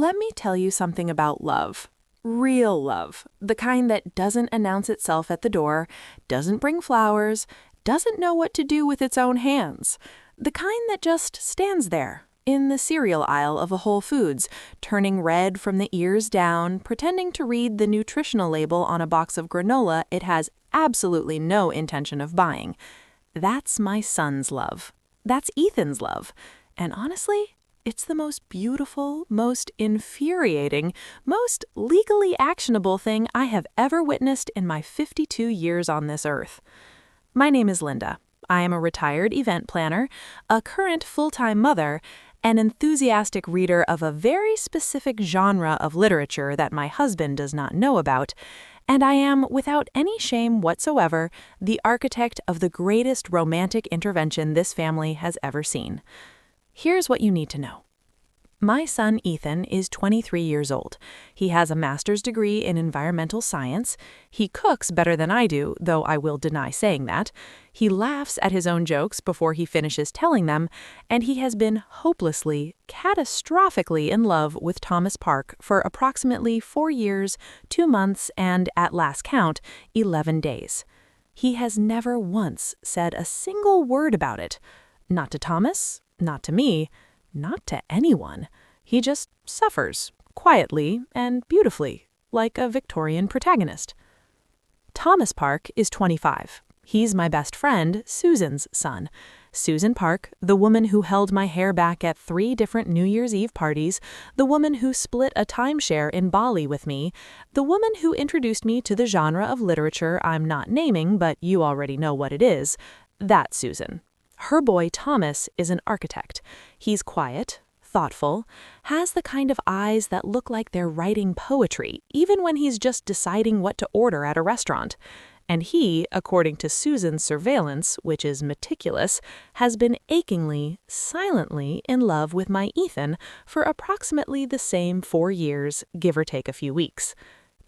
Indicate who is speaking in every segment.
Speaker 1: Let me tell you something about love. Real love. The kind that doesn't announce itself at the door, doesn't bring flowers, doesn't know what to do with its own hands. The kind that just stands there, in the cereal aisle of a Whole Foods, turning red from the ears down, pretending to read the nutritional label on a box of granola it has absolutely no intention of buying. That's my son's love. That's Ethan's love. And honestly, it's the most beautiful, most infuriating, most legally actionable thing I have ever witnessed in my 52 years on this earth. My name is Linda. I am a retired event planner, a current full-time mother, an enthusiastic reader of a very specific genre of literature that my husband does not know about, and I am, without any shame whatsoever, the architect of the greatest romantic intervention this family has ever seen. Here's what you need to know. My son Ethan is 23 years old. He has a master's degree in environmental science. He cooks better than I do, though I will deny saying that. He laughs at his own jokes before he finishes telling them, and he has been hopelessly, catastrophically in love with Thomas Park for approximately 4 years, 2 months, and, at last count, 11 days. He has never once said a single word about it. Not to Thomas, not to me, not to anyone. He just suffers, quietly and beautifully, like a Victorian protagonist. Thomas Park is 25. He's my best friend, Susan's son. Susan Park, the woman who held my hair back at 3 different New Year's Eve parties, the woman who split a timeshare in Bali with me, the woman who introduced me to the genre of literature I'm not naming, but you already know what it is, that Susan. Her boy Thomas is an architect. He's quiet, thoughtful, has the kind of eyes that look like they're writing poetry, even when he's just deciding what to order at a restaurant. And he, according to Susan's surveillance, which is meticulous, has been achingly, silently in love with my Ethan for approximately the same 4 years, give or take a few weeks.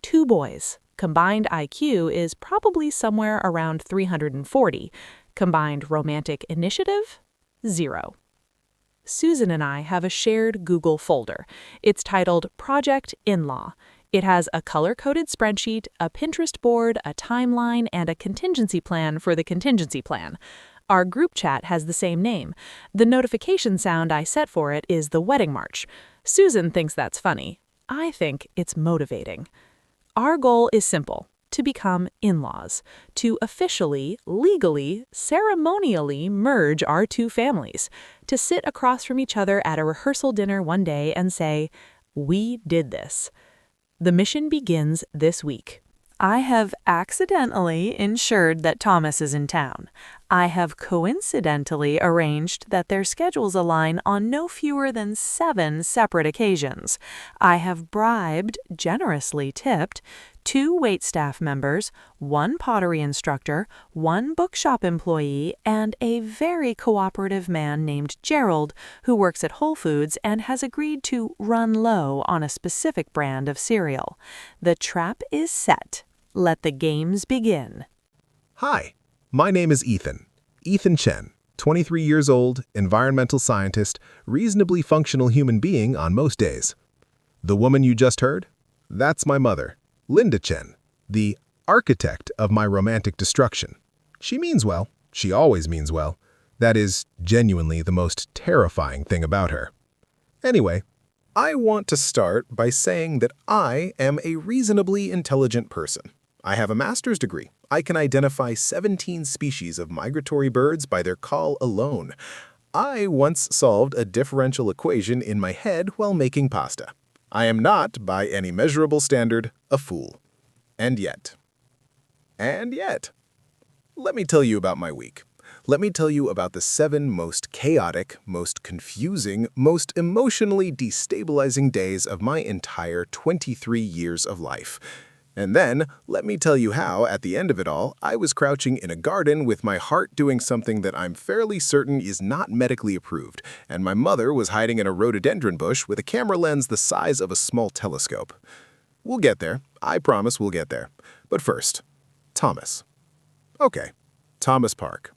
Speaker 1: 2 boys. Combined IQ is probably somewhere around 340. Combined romantic initiative? 0. Susan and I have a shared Google folder. It's titled Project In-Law. It has a color-coded spreadsheet, a Pinterest board, a timeline, and a contingency plan for the contingency plan. Our group chat has the same name. The notification sound I set for it is the wedding march. Susan thinks that's funny. I think it's motivating. Our goal is simple. To become in-laws, to officially, legally, ceremonially merge our 2 families, to sit across from each other at a rehearsal dinner one day and say, "We did this." The mission begins this week. I have accidentally ensured that Thomas is in town. I have coincidentally arranged that their schedules align on no fewer than 7 separate occasions. I have bribed, generously tipped, 2 waitstaff members, 1 pottery instructor, 1 bookshop employee, and a very cooperative man named Gerald who works at Whole Foods and has agreed to run low on a specific brand of cereal. The trap is set. Let the games begin.
Speaker 2: Hi, my name is Ethan. Ethan Chen, 23 years old, environmental scientist, reasonably functional human being on most days. The woman you just heard? That's my mother, Linda Chen, the architect of my romantic destruction. She means well. She always means well. That is genuinely the most terrifying thing about her. Anyway, I want to start by saying that I am a reasonably intelligent person. I have a master's degree. I can identify 17 species of migratory birds by their call alone. I once solved a differential equation in my head while making pasta. I am not, by any measurable standard, a fool. And yet, let me tell you about my week. Let me tell you about the 7 most chaotic, most confusing, most emotionally destabilizing days of my entire 23 years of life. And then, let me tell you how, at the end of it all, I was crouching in a garden with my heart doing something that I'm fairly certain is not medically approved, and my mother was hiding in a rhododendron bush with a camera lens the size of a small telescope. We'll get there. I promise we'll get there. But first, Thomas. Okay, Thomas Park.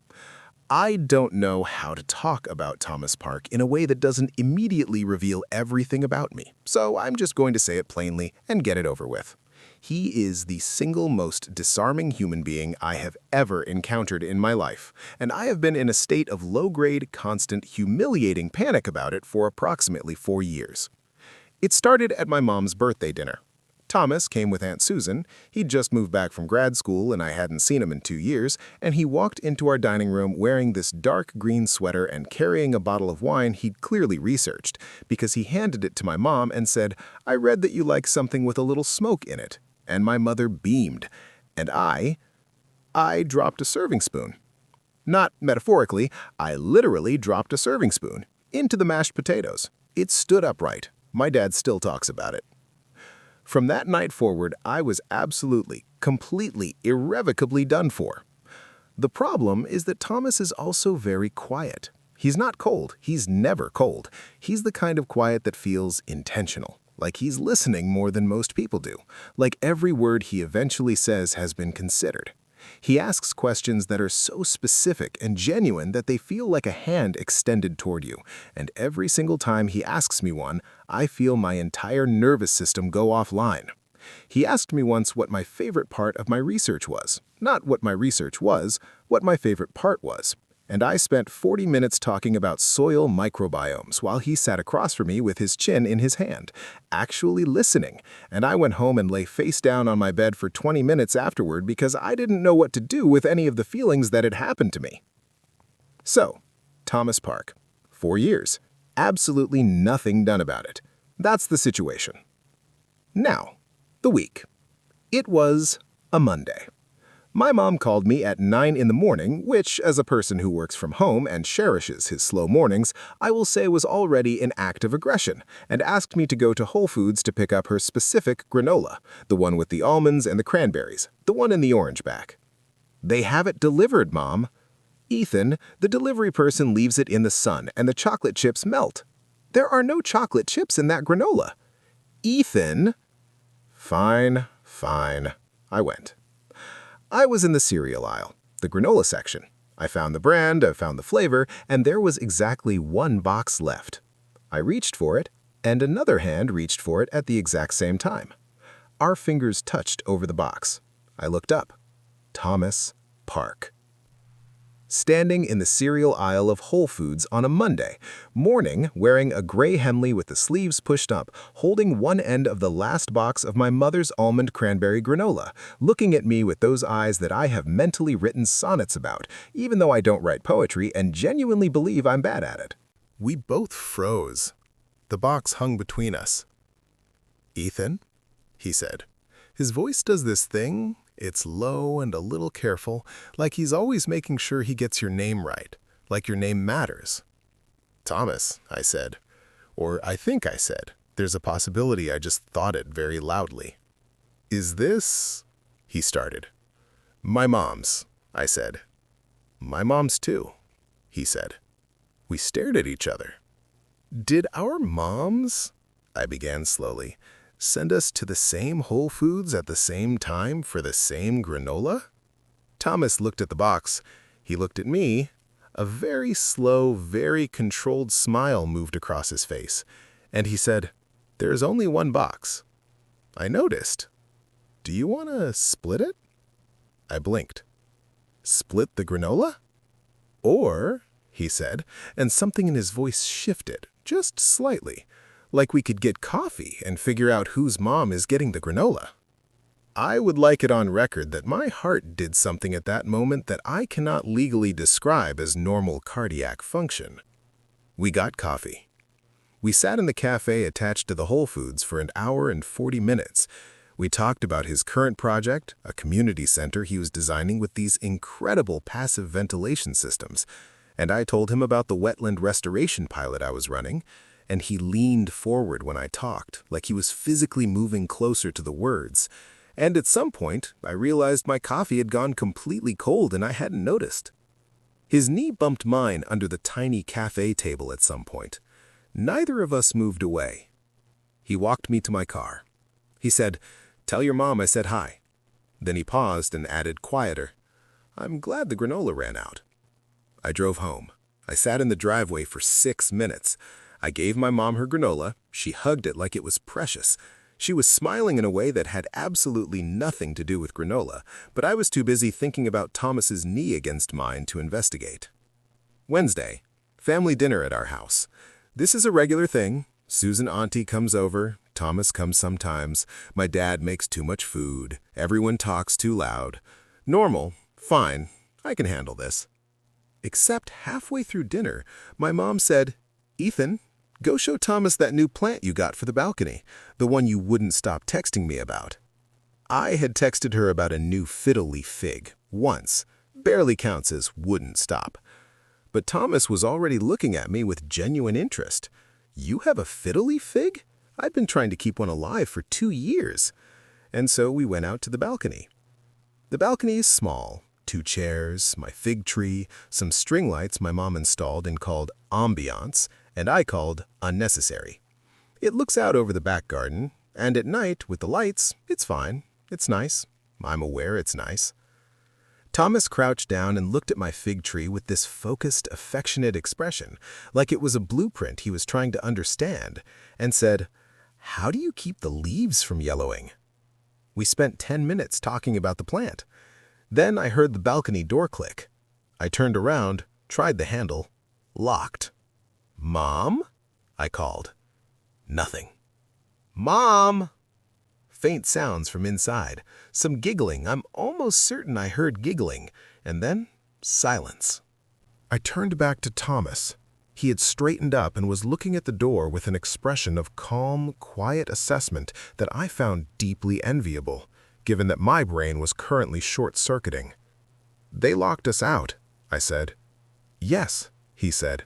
Speaker 2: I don't know how to talk about Thomas Park in a way that doesn't immediately reveal everything about me, so I'm just going to say it plainly and get it over with. He is the single most disarming human being I have ever encountered in my life, and I have been in a state of low-grade, constant, humiliating panic about it for approximately 4 years. It started at my mom's birthday dinner. Thomas came with Aunt Susan. He'd just moved back from grad school and I hadn't seen him in 2 years, and he walked into our dining room wearing this dark green sweater and carrying a bottle of wine he'd clearly researched, because he handed it to my mom and said, "I read that you like something with a little smoke in it." And my mother beamed, and I dropped a serving spoon. Not metaphorically, I literally dropped a serving spoon into the mashed potatoes. It stood upright. My dad still talks about it. From that night forward, I was absolutely, completely, irrevocably done for. The problem is that Thomas is also very quiet. He's not cold. He's never cold. He's the kind of quiet that feels intentional, like he's listening more than most people do, like every word he eventually says has been considered. He asks questions that are so specific and genuine that they feel like a hand extended toward you, and every single time he asks me one, I feel my entire nervous system go offline. He asked me once what my favorite part of my research was. Not what my research was, what my favorite part was. And I spent 40 minutes talking about soil microbiomes while he sat across from me with his chin in his hand, actually listening, and I went home and lay face down on my bed for 20 minutes afterward because I didn't know what to do with any of the feelings that had happened to me. So, Thomas Park. 4 years. Absolutely nothing done about it. That's the situation. Now, the week. It was a Monday. My mom called me at 9 in the morning, which, as a person who works from home and cherishes his slow mornings, I will say was already an act of aggression, and asked me to go to Whole Foods to pick up her specific granola, the one with the almonds and the cranberries, the one in the orange back. "They have it delivered, Mom." "Ethan, the delivery person leaves it in the sun and the chocolate chips melt." "There are no chocolate chips in that granola." "Ethan." Fine. I went. I was in the cereal aisle, the granola section. I found the brand, I found the flavor, and there was exactly one box left. I reached for it, and another hand reached for it at the exact same time. Our fingers touched over the box. I looked up. Thomas Park. Standing in the cereal aisle of Whole Foods on a Monday morning, wearing a gray Hemley with the sleeves pushed up, holding one end of the last box of my mother's almond cranberry granola, looking at me with those eyes that I have mentally written sonnets about, even though I don't write poetry and genuinely believe I'm bad at it. We both froze. The box hung between us. "Ethan," he said. His voice does this thing. It's low and a little careful, like he's always making sure he gets your name right, like your name matters. "Thomas," I said. Or I think I said. There's a possibility I just thought it very loudly. "Is this—" he started. "My mom's," I said. "My mom's too," he said. We stared at each other. "Did our moms," I began slowly, "send us to the same Whole Foods at the same time for the same granola?" Thomas looked at the box. He looked at me. A very slow, very controlled smile moved across his face, and he said, "There's only one box." I noticed. "Do you want to split it?" I blinked. "Split the granola?" "Or," he said, and something in his voice shifted, just slightly, like we could get coffee and figure out whose mom is getting the granola. I would like it on record that my heart did something at that moment that I cannot legally describe as normal cardiac function. We got coffee. We sat in the cafe attached to the Whole Foods for an hour and 40 minutes. We talked about his current project, a community center he was designing with these incredible passive ventilation systems, and I told him about the wetland restoration pilot I was running, and he leaned forward when I talked, like he was physically moving closer to the words. And at some point, I realized my coffee had gone completely cold and I hadn't noticed. His knee bumped mine under the tiny cafe table at some point. Neither of us moved away. He walked me to my car. He said, "Tell your mom I said hi." Then he paused and added quieter, "I'm glad the granola ran out." I drove home. I sat in the driveway for 6 minutes. I gave my mom her granola. She hugged it like it was precious. She was smiling in a way that had absolutely nothing to do with granola, but I was too busy thinking about Thomas's knee against mine to investigate. Wednesday, family dinner at our house. This is a regular thing. Susan auntie comes over, Thomas comes sometimes, my dad makes too much food, everyone talks too loud. Normal, fine, I can handle this. Except halfway through dinner, my mom said, "Ethan, go show Thomas that new plant you got for the balcony, the one you wouldn't stop texting me about." I had texted her about a new fiddle leaf fig, once. Barely counts as wouldn't stop. But Thomas was already looking at me with genuine interest. "You have a fiddle leaf fig? I've been trying to keep one alive for 2 years." And so we went out to the balcony. The balcony is small. 2 chairs, my fig tree, some string lights my mom installed and called ambiance, and I called unnecessary. It looks out over the back garden, and at night, with the lights, it's fine. It's nice. I'm aware it's nice. Thomas crouched down and looked at my fig tree with this focused, affectionate expression, like it was a blueprint he was trying to understand, and said, "How do you keep the leaves from yellowing?" We spent 10 minutes talking about the plant. Then I heard the balcony door click. I turned around, tried the handle, locked. "Mom?" I called. Nothing. "Mom!" Faint sounds from inside, some giggling. I'm almost certain I heard giggling, and then silence. I turned back to Thomas. He had straightened up and was looking at the door with an expression of calm, quiet assessment that I found deeply enviable, given that my brain was currently short-circuiting. "They locked us out," I said. "Yes," he said.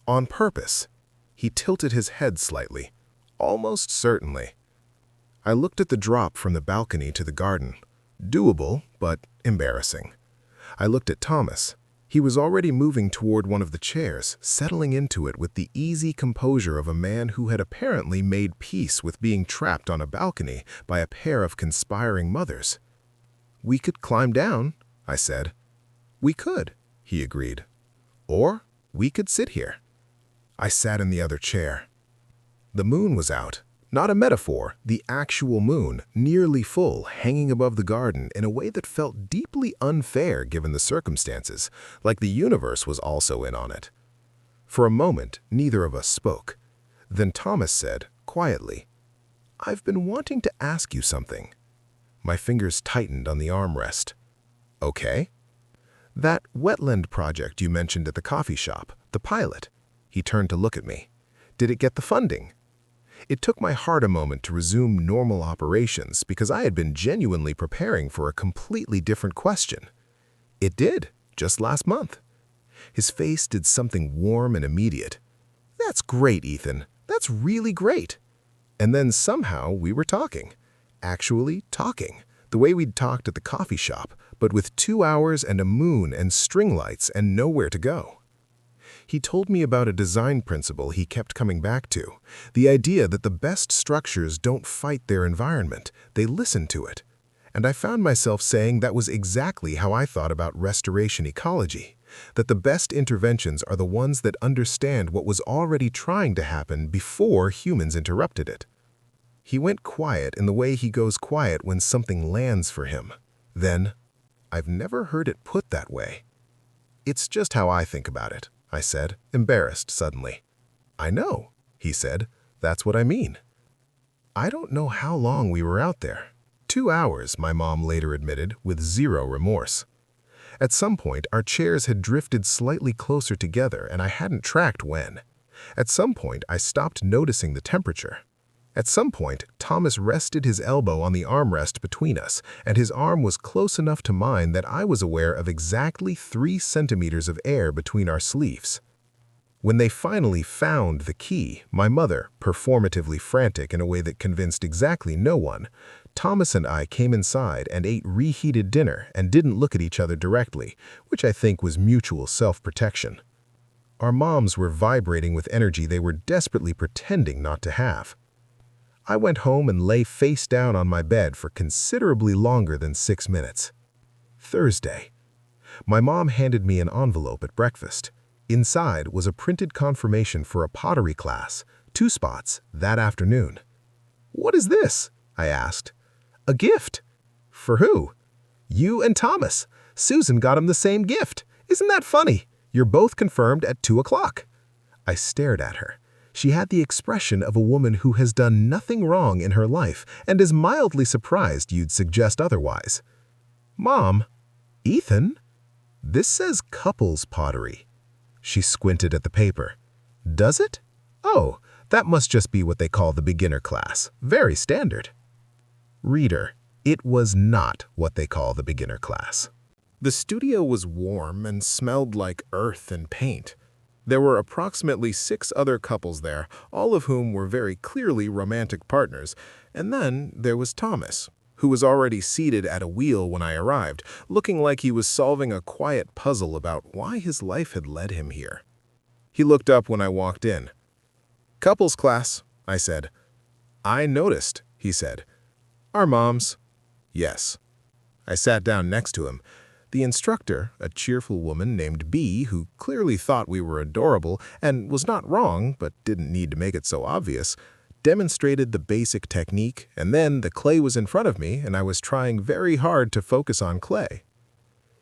Speaker 2: "On purpose." He tilted his head slightly. "Almost certainly." I looked at the drop from the balcony to the garden. Doable, but embarrassing. I looked at Thomas. He was already moving toward one of the chairs, settling into it with the easy composure of a man who had apparently made peace with being trapped on a balcony by a pair of conspiring mothers. "We could climb down," I said. "We could," he agreed. "Or we could sit here." I sat in the other chair. The moon was out. Not a metaphor, the actual moon, nearly full, hanging above the garden in a way that felt deeply unfair given the circumstances, like the universe was also in on it. For a moment, neither of us spoke. Then Thomas said, quietly, "I've been wanting to ask you something." My fingers tightened on the armrest. "Okay." "That wetland project you mentioned at the coffee shop, the pilot." He turned to look at me. "Did it get the funding?" It took my heart a moment to resume normal operations because I had been genuinely preparing for a completely different question. "It did, just last month." His face did something warm and immediate. "That's great, Ethan. That's really great." And then somehow we were talking. Actually talking. The way we'd talked at the coffee shop, but with 2 hours and a moon and string lights and nowhere to go. He told me about a design principle he kept coming back to, the idea that the best structures don't fight their environment, they listen to it. And I found myself saying that was exactly how I thought about restoration ecology, that the best interventions are the ones that understand what was already trying to happen before humans interrupted it. He went quiet in the way he goes quiet when something lands for him. Then, "I've never heard it put that way." "It's just how I think about it," I said, embarrassed suddenly. "I know," he said. "That's what I mean." I don't know how long we were out there. 2 hours, my mom later admitted, with zero remorse. At some point, our chairs had drifted slightly closer together, and I hadn't tracked when. At some point, I stopped noticing the temperature. At some point, Thomas rested his elbow on the armrest between us, and his arm was close enough to mine that I was aware of exactly 3 centimeters of air between our sleeves. When they finally found the key, my mother, performatively frantic in a way that convinced exactly no one, Thomas and I came inside and ate reheated dinner and didn't look at each other directly, which I think was mutual self-protection. Our moms were vibrating with energy they were desperately pretending not to have. I went home and lay face down on my bed for considerably longer than 6 minutes. Thursday. My mom handed me an envelope at breakfast. Inside was a printed confirmation for a pottery class, 2 spots, that afternoon. "What is this?" I asked. "A gift." "For who?" "You and Thomas. Susan got him the same gift. Isn't that funny? You're both confirmed at 2 o'clock." I stared at her. She had the expression of a woman who has done nothing wrong in her life and is mildly surprised you'd suggest otherwise. "Mom, Ethan, this says couples pottery." She squinted at the paper. "Does it? Oh, that must just be what they call the beginner class. Very standard." Reader, it was not what they call the beginner class. The studio was warm and smelled like earth and paint. There were approximately 6 other couples there, all of whom were very clearly romantic partners, and then there was Thomas, who was already seated at a wheel when I arrived, looking like he was solving a quiet puzzle about why his life had led him here. He looked up when I walked in. "Couples class," I said. "I noticed," he said. "Our moms." "Yes." I sat down next to him. The instructor, a cheerful woman named B, who clearly thought we were adorable and was not wrong but didn't need to make it so obvious, demonstrated the basic technique, and then the clay was in front of me and I was trying very hard to focus on clay.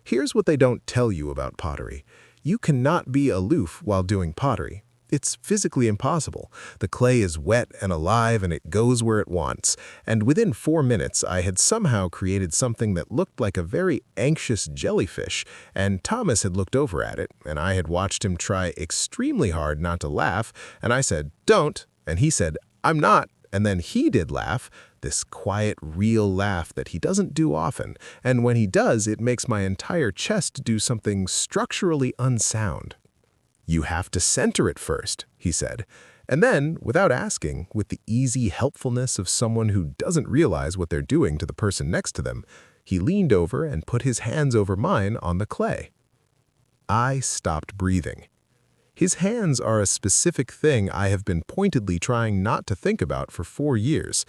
Speaker 2: Here's what they don't tell you about pottery. You cannot be aloof while doing pottery. It's physically impossible. The clay is wet and alive and it goes where it wants. And within 4 minutes, I had somehow created something that looked like a very anxious jellyfish, and Thomas had looked over at it, and I had watched him try extremely hard not to laugh, and I said, "Don't," and he said, "I'm not," and then he did laugh, this quiet, real laugh that he doesn't do often, and when he does, it makes my entire chest do something structurally unsound. "You have to center it first," he said. And then, without asking, with the easy helpfulness of someone who doesn't realize what they're doing to the person next to them, he leaned over and put his hands over mine on the clay. I stopped breathing. His hands are a specific thing I have been pointedly trying not to think about for 4 years.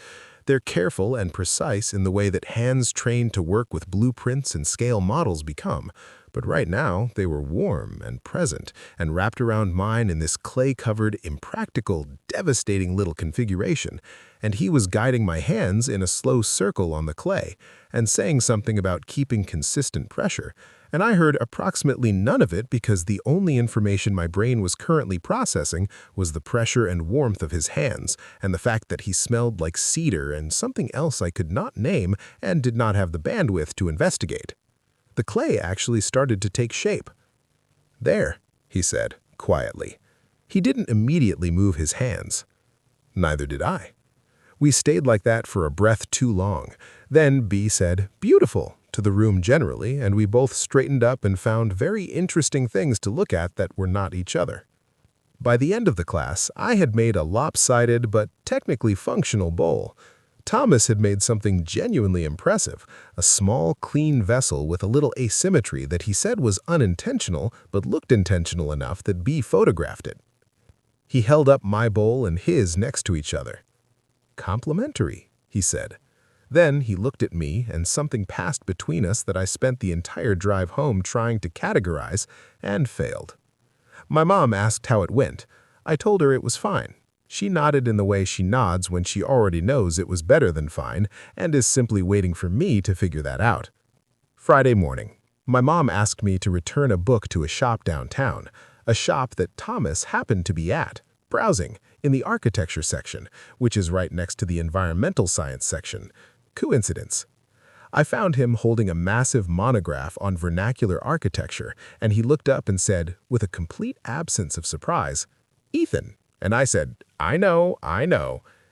Speaker 2: They're careful and precise in the way that hands trained to work with blueprints and scale models become. But right now, they were warm and present and wrapped around mine in this clay-covered, impractical, devastating little configuration, and he was guiding my hands in a slow circle on the clay and saying something about keeping consistent pressure, and I heard approximately none of it because the only information my brain was currently processing was the pressure and warmth of his hands and the fact that he smelled like cedar and something else I could not name and did not have the bandwidth to investigate. The clay actually started to take shape. "There," he said, quietly. He didn't immediately move his hands. Neither did I. We stayed like that for a breath too long. Then B said, "Beautiful," to the room generally, and we both straightened up and found very interesting things to look at that were not each other. By the end of the class, I had made a lopsided but technically functional bowl. Thomas had made something genuinely impressive, a small, clean vessel with a little asymmetry that he said was unintentional but looked intentional enough that B photographed it. He held up my bowl and his next to each other. "Complimentary," he said. Then he looked at me and something passed between us that I spent the entire drive home trying to categorize and failed. My mom asked how it went. I told her it was fine. She nodded in the way she nods when she already knows it was better than fine and is simply waiting for me to figure that out. Friday morning, my mom asked me to return a book to a shop downtown, a shop that Thomas happened to be at, browsing, in the architecture section, which is right next to the environmental science section. Coincidence. I found him holding a massive monograph on vernacular architecture, and he looked up and said, with a complete absence of surprise, "Ethan." And I said, I know.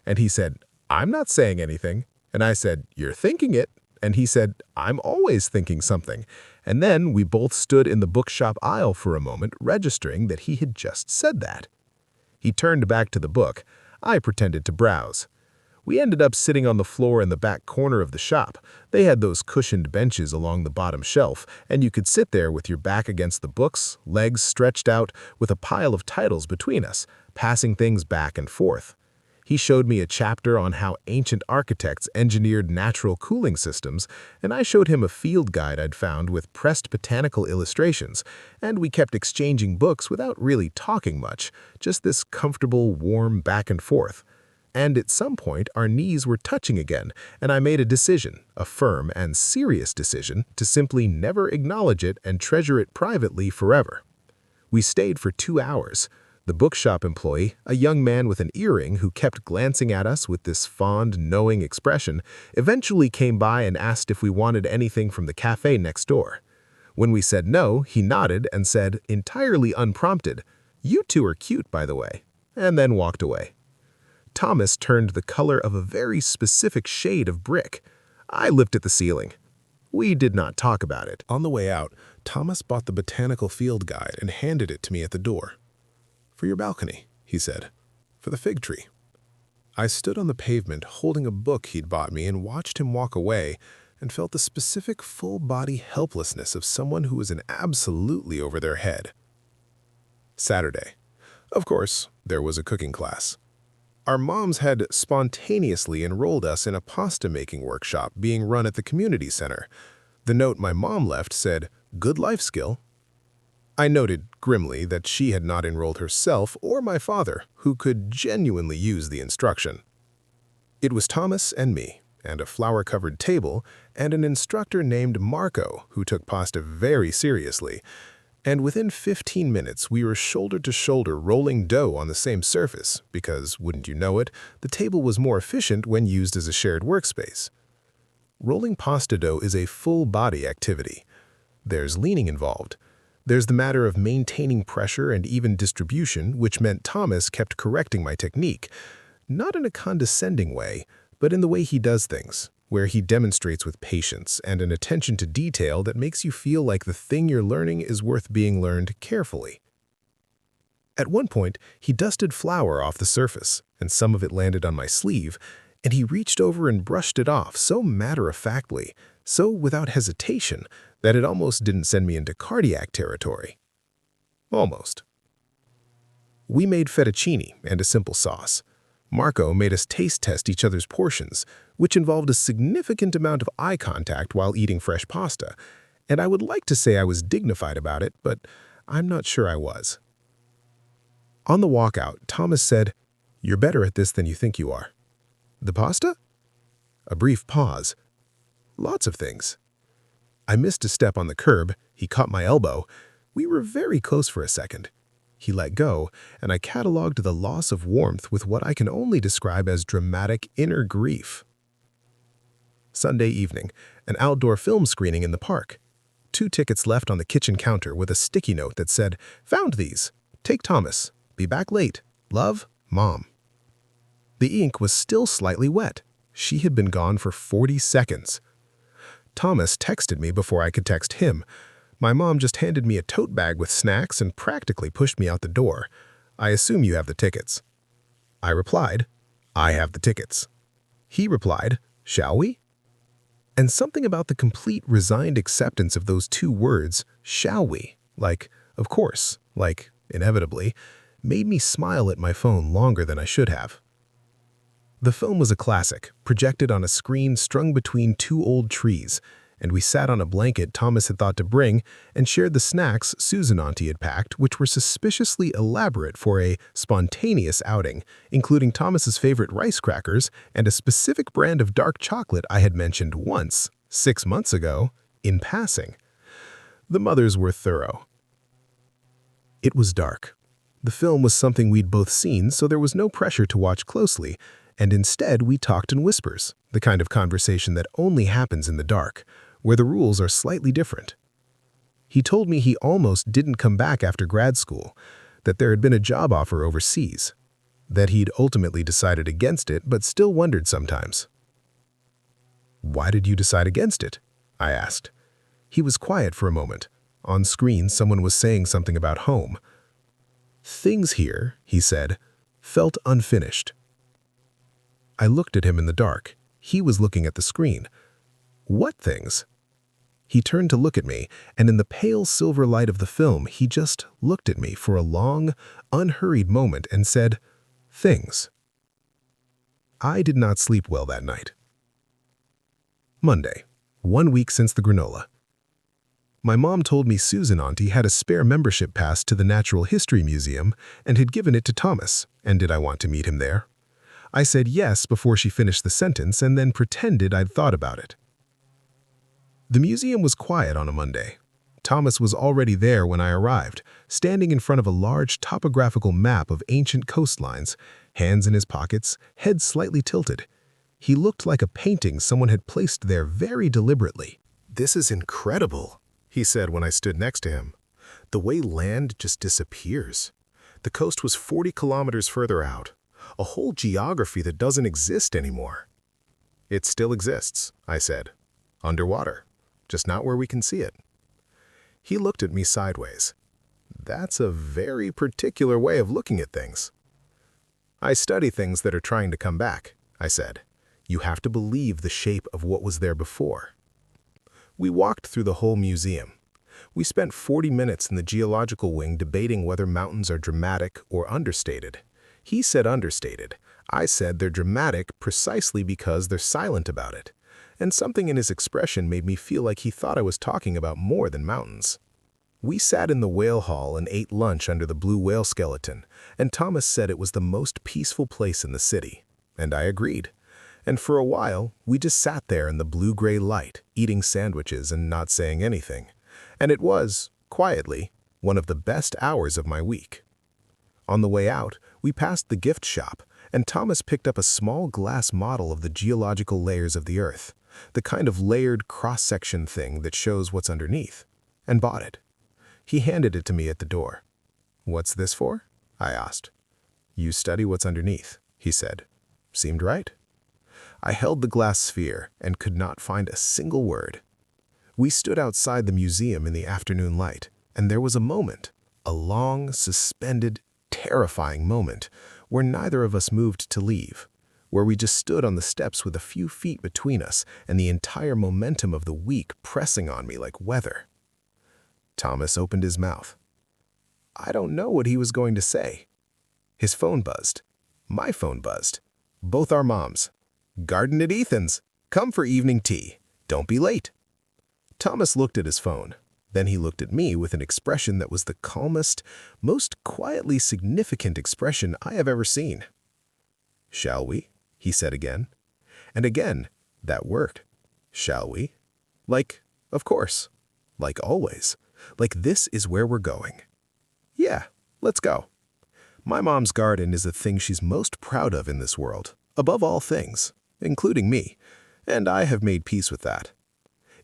Speaker 2: And he said, "I'm not saying anything." And I said, "You're thinking it." And he said, "I'm always thinking something." And then we both stood in the bookshop aisle for a moment, registering that he had just said that. He turned back to the book. I pretended to browse. We ended up sitting on the floor in the back corner of the shop. They had those cushioned benches along the bottom shelf, and you could sit there with your back against the books, legs stretched out, with a pile of titles between us, passing things back and forth. He showed me a chapter on how ancient architects engineered natural cooling systems, and I showed him a field guide I'd found with pressed botanical illustrations, and we kept exchanging books without really talking much, just this comfortable, warm back and forth. And at some point, our knees were touching again, and I made a decision, a firm and serious decision, to simply never acknowledge it and treasure it privately forever. We stayed for 2 hours. The bookshop employee, a young man with an earring who kept glancing at us with this fond, knowing expression, eventually came by and asked if we wanted anything from the cafe next door. When we said no, he nodded and said, entirely unprompted, "You two are cute, by the way," and then walked away. Thomas turned the color of a very specific shade of brick. I looked at the ceiling. We did not talk about it. On the way out, Thomas bought the botanical field guide and handed it to me at the door. "For your balcony," he said, "for the fig tree." I stood on the pavement holding a book he'd bought me and watched him walk away and felt the specific full-body helplessness of someone who was in absolutely over their head. Saturday. Of course, there was a cooking class. Our moms had spontaneously enrolled us in a pasta-making workshop being run at the community center. The note my mom left said, "Good life skill." I noted grimly that she had not enrolled herself or my father, who could genuinely use the instruction. It was Thomas and me, and a flower-covered table, and an instructor named Marco who took pasta very seriously. And within 15 minutes, we were shoulder to shoulder rolling dough on the same surface because, wouldn't you know it, the table was more efficient when used as a shared workspace. Rolling pasta dough is a full-body activity. There's leaning involved. There's the matter of maintaining pressure and even distribution, which meant Thomas kept correcting my technique, not in a condescending way, but in the way he does things, where he demonstrates with patience and an attention to detail that makes you feel like the thing you're learning is worth being learned carefully. At one point, he dusted flour off the surface, and some of it landed on my sleeve, and he reached over and brushed it off so matter-of-factly, so without hesitation, that it almost didn't send me into cardiac territory. Almost. We made fettuccine and a simple sauce. Marco made us taste test each other's portions, which involved a significant amount of eye contact while eating fresh pasta, and I would like to say I was dignified about it, but I'm not sure I was. On the walkout, Thomas said, "You're better at this than you think you are." "The pasta?" A brief pause. "Lots of things." I missed a step on the curb, he caught my elbow. We were very close for a second. He let go, and I cataloged the loss of warmth with what I can only describe as dramatic inner grief. Sunday evening, an outdoor film screening in the park. 2 tickets left on the kitchen counter with a sticky note that said, "Found these. Take Thomas. Be back late. Love, Mom." The ink was still slightly wet. She had been gone for 40 seconds. Thomas texted me before I could text him. My mom just handed me a tote bag with snacks and practically pushed me out the door. "I assume you have the tickets." I replied, "I have the tickets." He replied, "Shall we?" And something about the complete resigned acceptance of those 2 words, "shall we?" like, of course, like, inevitably, made me smile at my phone longer than I should have. The film was a classic, projected on a screen strung between 2 old trees, and we sat on a blanket Thomas had thought to bring and shared the snacks Susan Auntie had packed, which were suspiciously elaborate for a spontaneous outing, including Thomas's favorite rice crackers and a specific brand of dark chocolate I had mentioned once, 6 months ago, in passing. The mothers were thorough. It was dark. The film was something we'd both seen, so there was no pressure to watch closely, and instead we talked in whispers, the kind of conversation that only happens in the dark, where the rules are slightly different. He told me he almost didn't come back after grad school, that there had been a job offer overseas, that he'd ultimately decided against it but still wondered sometimes. "Why did you decide against it?" I asked. He was quiet for a moment. On screen, someone was saying something about home. "Things here," he said, "felt unfinished." I looked at him in the dark. He was looking at the screen. "What things?" He turned to look at me, and in the pale silver light of the film, he just looked at me for a long, unhurried moment and said, "Things." I did not sleep well that night. Monday, 1 week since the granola. My mom told me Susan Auntie had a spare membership pass to the Natural History Museum and had given it to Thomas, and did I want to meet him there? I said yes before she finished the sentence and then pretended I'd thought about it. The museum was quiet on a Monday. Thomas was already there when I arrived, standing in front of a large topographical map of ancient coastlines, hands in his pockets, head slightly tilted. He looked like a painting someone had placed there very deliberately. "This is incredible," he said when I stood next to him. "The way land just disappears. The coast was 40 kilometers further out, a whole geography that doesn't exist anymore." "It still exists," I said. "Underwater, just not where we can see it." He looked at me sideways. "That's a very particular way of looking at things." "I study things that are trying to come back," I said. "You have to believe the shape of what was there before." We walked through the whole museum. We spent 40 minutes in the geological wing debating whether mountains are dramatic or understated. He said understated. I said they're dramatic precisely because they're silent about it. And something in his expression made me feel like he thought I was talking about more than mountains. We sat in the whale hall and ate lunch under the blue whale skeleton, and Thomas said it was the most peaceful place in the city. And I agreed. And for a while, we just sat there in the blue-gray light, eating sandwiches and not saying anything. And it was, quietly, one of the best hours of my week. On the way out, we passed the gift shop, and Thomas picked up a small glass model of the geological layers of the Earth, the kind of layered cross-section thing that shows what's underneath, and bought it. He handed it to me at the door. "What's this for?" I asked. "You study what's underneath," he said. Seemed right. I held the glass sphere and could not find a single word. We stood outside the museum in the afternoon light, and there was a moment, a long, suspended, terrifying moment, where neither of us moved to leave, where we just stood on the steps with a few feet between us and the entire momentum of the week pressing on me like weather. Thomas opened his mouth. I don't know what he was going to say. His phone buzzed. My phone buzzed. Both our moms. "Garden at Ethan's. Come for evening tea. Don't be late." Thomas looked at his phone. Then he looked at me with an expression that was the calmest, most quietly significant expression I have ever seen. "Shall we?" he said again. And again, that worked. "Shall we?" Like, of course. Like always. Like this is where we're going. "Yeah, let's go." My mom's garden is the thing she's most proud of in this world, above all things, including me, and I have made peace with that.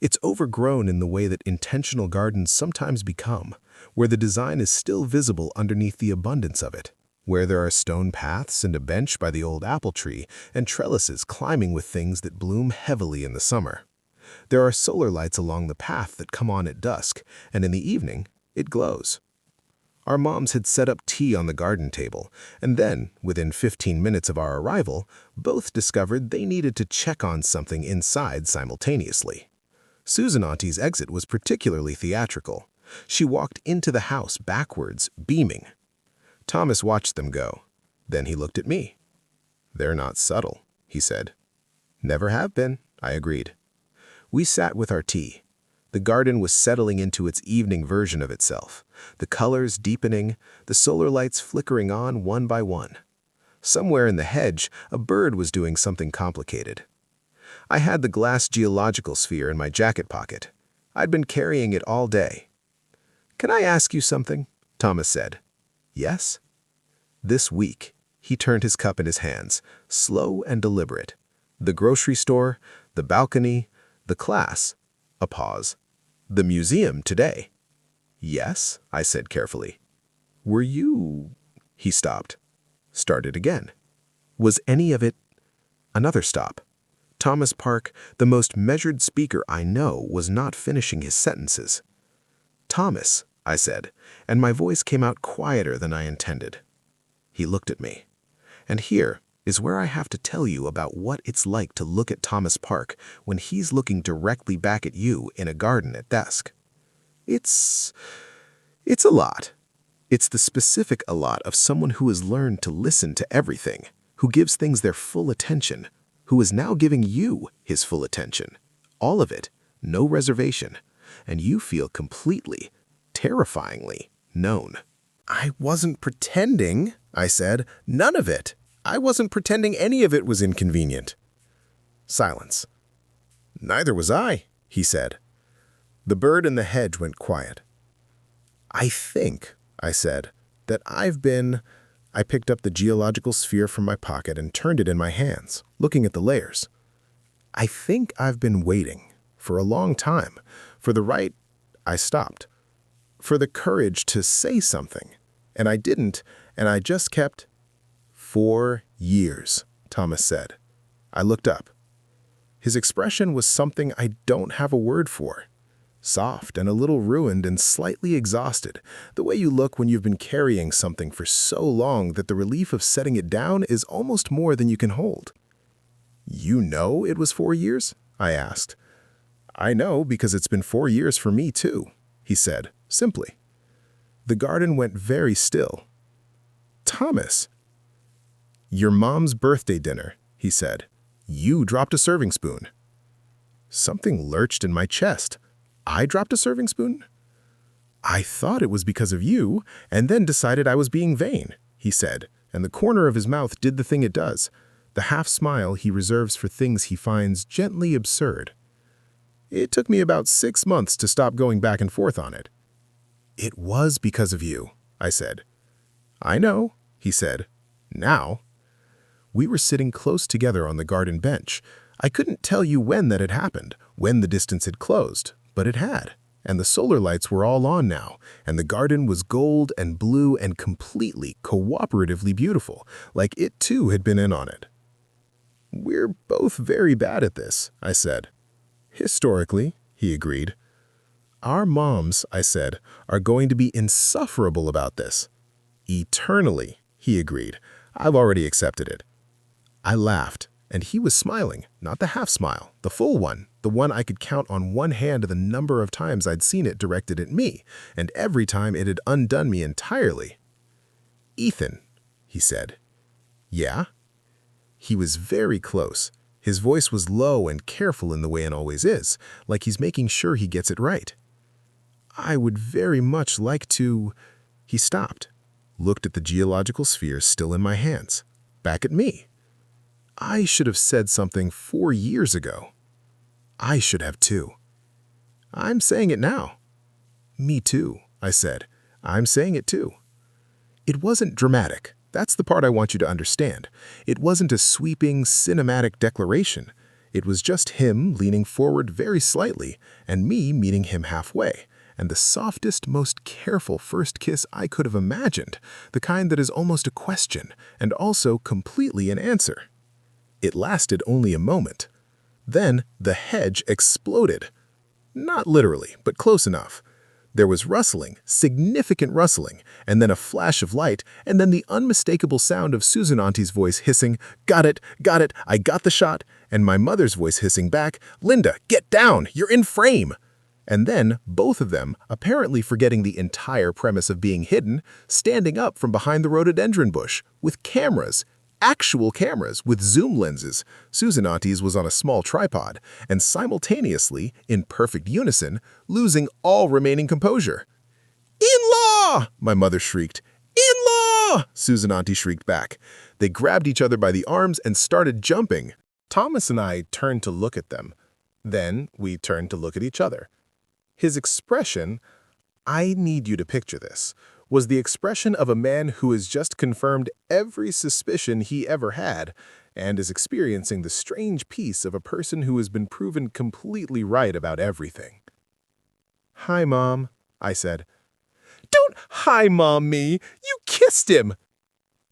Speaker 2: It's overgrown in the way that intentional gardens sometimes become, where the design is still visible underneath the abundance of it, where there are stone paths and a bench by the old apple tree and trellises climbing with things that bloom heavily in the summer. There are solar lights along the path that come on at dusk, and in the evening, it glows. Our moms had set up tea on the garden table, and then, within 15 minutes of our arrival, both discovered they needed to check on something inside simultaneously. Susan Auntie's exit was particularly theatrical. She walked into the house backwards, beaming. Thomas watched them go. Then he looked at me. "They're not subtle," he said. "Never have been," I agreed. We sat with our tea. The garden was settling into its evening version of itself, the colors deepening, the solar lights flickering on one by one. Somewhere in the hedge, a bird was doing something complicated. I had the glass geological sphere in my jacket pocket. I'd been carrying it all day. "Can I ask you something?" Thomas said. "Yes?" This week, he turned his cup in his hands, slow and deliberate. The grocery store, the balcony, the class, a pause. The museum today. "Yes," I said carefully. "Were you—" He stopped. Started again. "Was any of it—" Another stop. Thomas Park, the most measured speaker I know, was not finishing his sentences. "Thomas," I said, and my voice came out quieter than I intended. He looked at me. And here is where I have to tell you about what it's like to look at Thomas Park when he's looking directly back at you in a garden at dusk. It's a lot. It's the specific a lot of someone who has learned to listen to everything, who gives things their full attention, who is now giving you his full attention. All of it, no reservation, and you feel completely, terrifyingly known. I wasn't pretending, I said. None of it. I wasn't pretending any of it was inconvenient. Silence. Neither was I, he said. The bird in the hedge went quiet. I think, I said, that I picked up the geological sphere from my pocket and turned it in my hands, looking at the layers. I think I've been waiting for a long time for the right, I stopped, for the courage to say something. And I didn't, and I just kept. 4 years, Thomas said. I looked up. His expression was something I don't have a word for. Soft and a little ruined and slightly exhausted, the way you look when you've been carrying something for so long that the relief of setting it down is almost more than you can hold. You know it was 4 years? I asked. I know because it's been 4 years for me too, he said, simply. The garden went very still. Thomas. Your mom's birthday dinner, he said. You dropped a serving spoon. Something lurched in my chest. I dropped a serving spoon? I thought it was because of you, and then decided I was being vain, he said, and the corner of his mouth did the thing it does, the half-smile he reserves for things he finds gently absurd. It took me about 6 months to stop going back and forth on it. It was because of you, I said. I know, he said. Now. We were sitting close together on the garden bench. I couldn't tell you when that had happened, when the distance had closed, but it had, and the solar lights were all on now, and the garden was gold and blue and completely, cooperatively beautiful, like it too had been in on it. We're both very bad at this, I said. Historically, he agreed. Our moms, I said, are going to be insufferable about this. Eternally, he agreed. I've already accepted it. I laughed, and he was smiling, not the half smile, the full one, the one I could count on one hand the number of times I'd seen it directed at me, and every time it had undone me entirely. Ethan, he said. Yeah? He was very close. His voice was low and careful in the way it always is, like he's making sure he gets it right. I would very much like to... He stopped, looked at the geological sphere still in my hands, back at me. I should have said something 4 years ago. I should have too. I'm saying it now. Me too, I said. I'm saying it too. It wasn't dramatic. That's the part I want you to understand. It wasn't a sweeping, cinematic declaration. It was just him leaning forward very slightly and me meeting him halfway, and the softest, most careful first kiss I could have imagined, the kind that is almost a question and also completely an answer. It lasted only a moment. Then the hedge exploded. Not literally, but close enough. There was rustling, significant rustling, and then a flash of light, and then the unmistakable sound of Susan Auntie's voice hissing, got it, I got the shot, and my mother's voice hissing back, Linda, get down, you're in frame. And then, both of them, apparently forgetting the entire premise of being hidden, standing up from behind the rhododendron bush, with cameras, actual cameras with zoom lenses. Susan Auntie's was on a small tripod, and simultaneously, in perfect unison, losing all remaining composure. In-law! My mother shrieked. In-law! Susan Auntie shrieked back. They grabbed each other by the arms and started jumping. Thomas and I turned to look at them. Then we turned to look at each other. His expression, I need you to picture this, was the expression of a man who has just confirmed every suspicion he ever had and is experiencing the strange peace of a person who has been proven completely right about everything. Hi, Mom, I said. Don't hi, Mom me. You kissed him.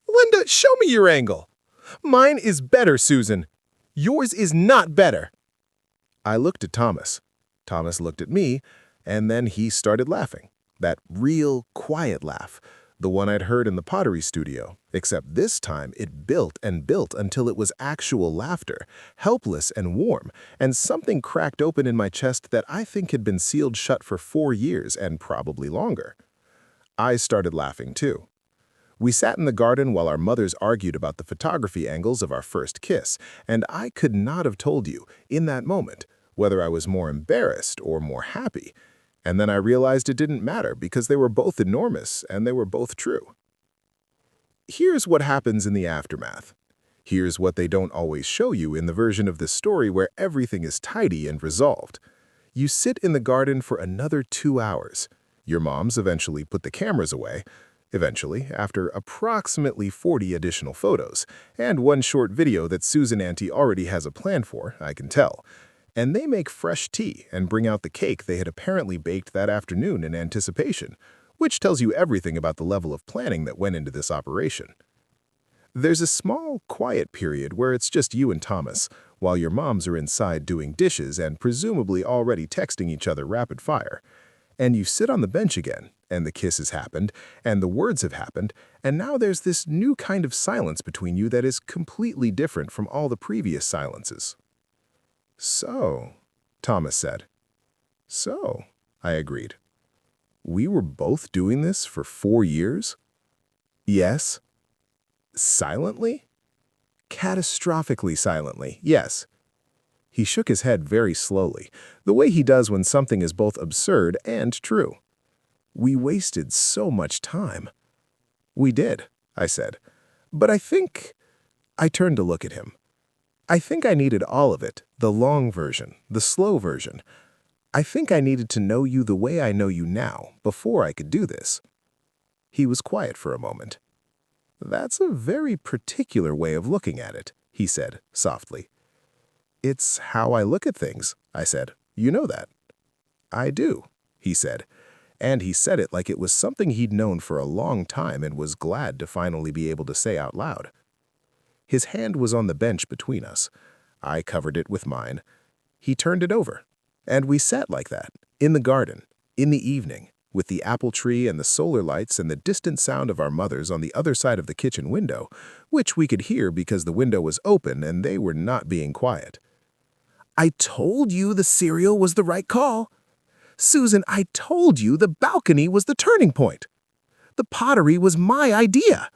Speaker 2: Linda, show me your angle. Mine is better, Susan. Yours is not better. I looked at Thomas. Thomas looked at me, and then he started laughing. That real, quiet laugh, the one I'd heard in the pottery studio, except this time it built and built until it was actual laughter, helpless and warm, and something cracked open in my chest that I think had been sealed shut for 4 years and probably longer. I started laughing too. We sat in the garden while our mothers argued about the photography angles of our first kiss, and I could not have told you, in that moment, whether I was more embarrassed or more happy. And then I realized it didn't matter because they were both enormous and they were both true. Here's what happens in the aftermath. Here's what they don't always show you in the version of this story where everything is tidy and resolved. You sit in the garden for another 2 hours. Your moms eventually put the cameras away, eventually, after approximately 40 additional photos, and one short video that Susan Auntie already has a plan for, I can tell. And they make fresh tea and bring out the cake they had apparently baked that afternoon in anticipation, which tells you everything about the level of planning that went into this operation. There's a small, quiet period where it's just you and Thomas, while your moms are inside doing dishes and presumably already texting each other rapid fire. And you sit on the bench again, and the kiss has happened, and the words have happened, and now there's this new kind of silence between you that is completely different from all the previous silences. "So," Thomas said. "So," I agreed. "We were both doing this for 4 years?" "Yes." "Silently?" "Catastrophically silently, yes." He shook his head very slowly, the way he does when something is both absurd and true. "We wasted so much time." "We did," I said. "But I think—" I turned to look at him. "I think I needed all of it, the long version, the slow version. I think I needed to know you the way I know you now, before I could do this." He was quiet for a moment. "That's a very particular way of looking at it," he said, softly. "It's how I look at things," I said. "You know that." "I do," he said. And he said it like it was something he'd known for a long time and was glad to finally be able to say out loud. His hand was on the bench between us. I covered it with mine. He turned it over. And we sat like that, in the garden, in the evening, with the apple tree and the solar lights and the distant sound of our mothers on the other side of the kitchen window, which we could hear because the window was open and they were not being quiet. "I told you the cereal was the right call. Susan, I told you the balcony was the turning point. The pottery was my idea.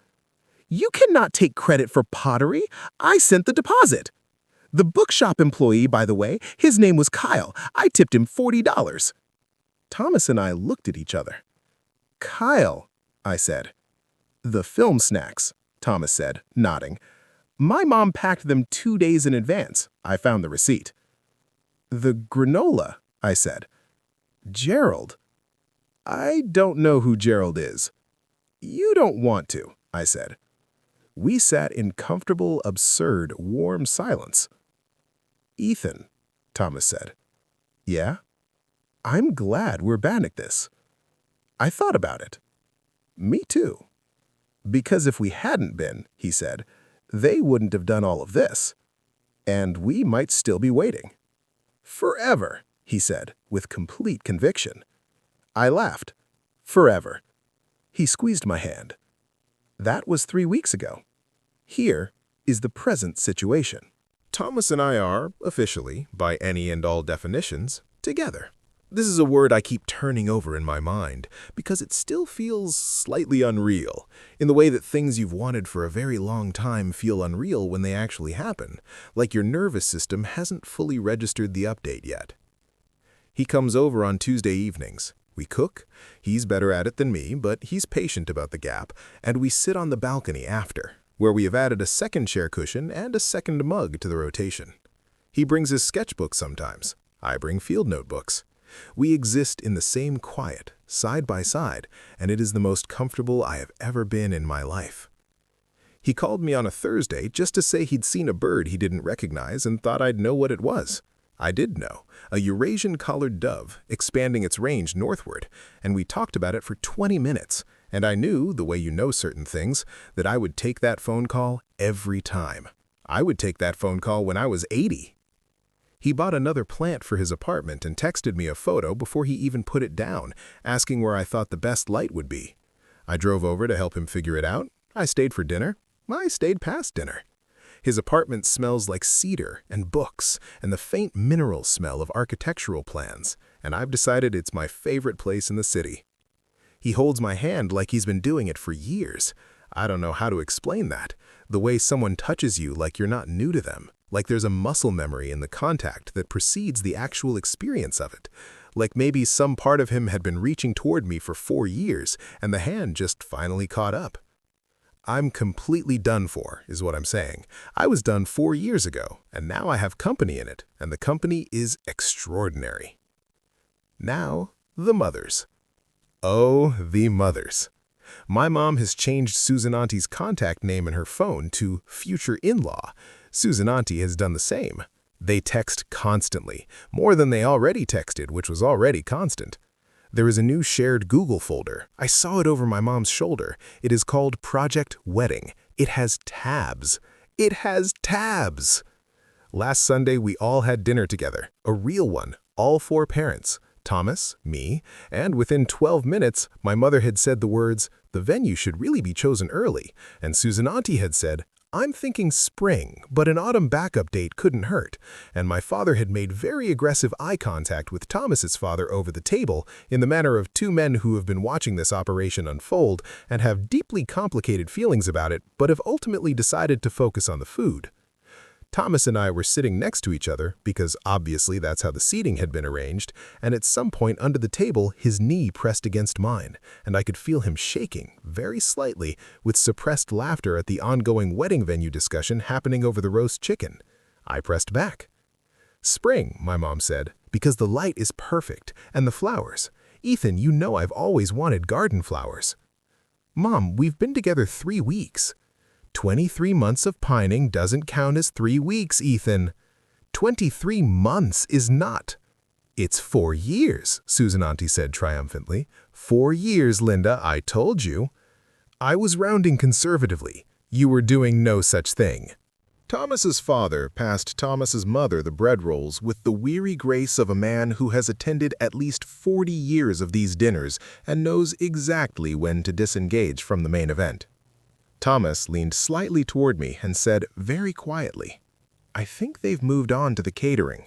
Speaker 2: You cannot take credit for pottery. I sent the deposit. The bookshop employee, by the way, his name was Kyle. I tipped him $40. Thomas and I looked at each other. "Kyle," I said. "The film snacks," Thomas said, nodding. "My mom packed them 2 days in advance. I found the receipt." "The granola," I said. "Gerald." "I don't know who Gerald is." "You don't want to," I said. We sat in comfortable, absurd, warm silence. "Ethan," Thomas said. "Yeah?" "I'm glad we're bad at this." I thought about it. "Me too." "Because if we hadn't been," he said, "they wouldn't have done all of this. And we might still be waiting." "Forever," he said, with complete conviction. I laughed. "Forever." He squeezed my hand. That was 3 weeks ago. Here is the present situation. Thomas and I are, officially, by any and all definitions, together. This is a word I keep turning over in my mind because it still feels slightly unreal, in the way that things you've wanted for a very long time feel unreal when they actually happen, like your nervous system hasn't fully registered the update yet. He comes over on Tuesday evenings. We cook. He's better at it than me, but he's patient about the gap, and we sit on the balcony after, where we have added a second chair cushion and a second mug to the rotation. He brings his sketchbook sometimes. I bring field notebooks. We exist in the same quiet, side by side, and it is the most comfortable I have ever been in my life. He called me on a Thursday just to say he'd seen a bird he didn't recognize and thought I'd know what it was. I did know, a Eurasian collared dove, expanding its range northward, and we talked about it for 20 minutes, and I knew, the way you know certain things, that I would take that phone call every time. I would take that phone call when I was 80. He bought another plant for his apartment and texted me a photo before he even put it down, asking where I thought the best light would be. I drove over to help him figure it out. I stayed for dinner. I stayed past dinner. His apartment smells like cedar and books and the faint mineral smell of architectural plans, and I've decided it's my favorite place in the city. He holds my hand like he's been doing it for years. I don't know how to explain that. The way someone touches you like you're not new to them, like there's a muscle memory in the contact that precedes the actual experience of it. Like maybe some part of him had been reaching toward me for 4 years, and the hand just finally caught up. I'm completely done for, is what I'm saying. I was done 4 years ago, and now I have company in it, and the company is extraordinary. Now, the mothers. Oh, the mothers. My mom has changed Susan Auntie's contact name in her phone to Future In-Law. Susan Auntie has done the same. They text constantly, more than they already texted, which was already constant. There is a new shared Google folder. I saw it over my mom's shoulder. It is called Project Wedding. It has tabs. It has tabs! Last Sunday, we all had dinner together. A real one. All 4 parents. Thomas, me, and within 12 minutes, my mother had said the words, "The venue should really be chosen early," and Susan Auntie had said, "I'm thinking spring, but an autumn backup date couldn't hurt," and my father had made very aggressive eye contact with Thomas's father over the table in the manner of 2 men who have been watching this operation unfold and have deeply complicated feelings about it, but have ultimately decided to focus on the food. Thomas and I were sitting next to each other, because obviously that's how the seating had been arranged, and at some point under the table his knee pressed against mine, and I could feel him shaking, very slightly, with suppressed laughter at the ongoing wedding venue discussion happening over the roast chicken. I pressed back. "Spring," my mom said, "because the light is perfect, and the flowers. Ethan, you know I've always wanted garden flowers." "Mom, we've been together 3 weeks." 23 months of pining doesn't count as 3 weeks, Ethan. 23 months is not. "It's 4 years, Susan Auntie said triumphantly. 4 years, Linda, I told you. I was rounding conservatively. You were doing no such thing. Thomas's father passed Thomas's mother the bread rolls with the weary grace of a man who has attended at least 40 years of these dinners and knows exactly when to disengage from the main event. Thomas leaned slightly toward me and said very quietly, "I think they've moved on to the catering."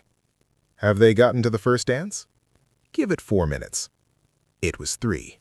Speaker 2: "Have they gotten to the first dance?" "Give it 4 minutes." It was 3.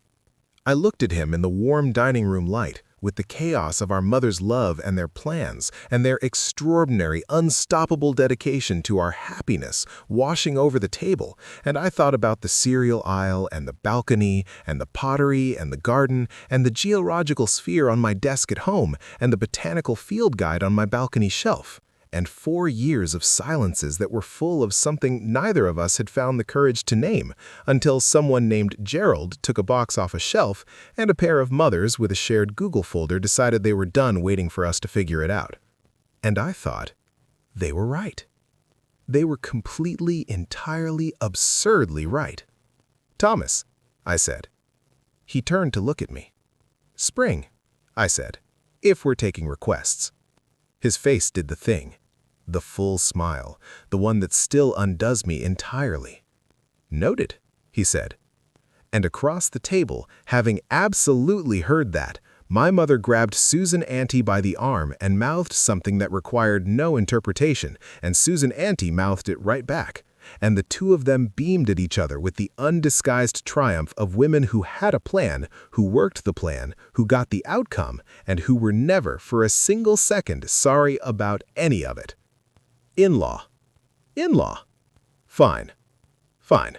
Speaker 2: I looked at him in the warm dining room light, with the chaos of our mother's love and their plans, and their extraordinary, unstoppable dedication to our happiness washing over the table, and I thought about the cereal aisle and the balcony and the pottery and the garden and the geological sphere on my desk at home and the botanical field guide on my balcony shelf, and 4 years of silences that were full of something neither of us had found the courage to name, until someone named Gerald took a box off a shelf, and a pair of mothers with a shared Google folder decided they were done waiting for us to figure it out. And I thought, they were right. They were completely, entirely, absurdly right. "Thomas," I said. He turned to look at me. "Spring," I said, "if we're taking requests." His face did the thing. The full smile, the one that still undoes me entirely. "Noted," he said. And across the table, having absolutely heard that, my mother grabbed Susan Auntie by the arm and mouthed something that required no interpretation, and Susan Auntie mouthed it right back. And the 2 of them beamed at each other with the undisguised triumph of women who had a plan, who worked the plan, who got the outcome, and who were never for a single second sorry about any of it. In-law. In-law. Fine. Fine.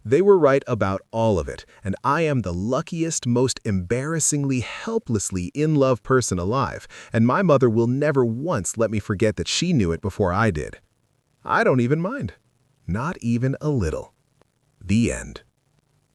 Speaker 2: They were right about all of it, and I am the luckiest, most embarrassingly, helplessly in-love person alive, and my mother will never once let me forget that she knew it before I did. I don't even mind. Not even a little. The end.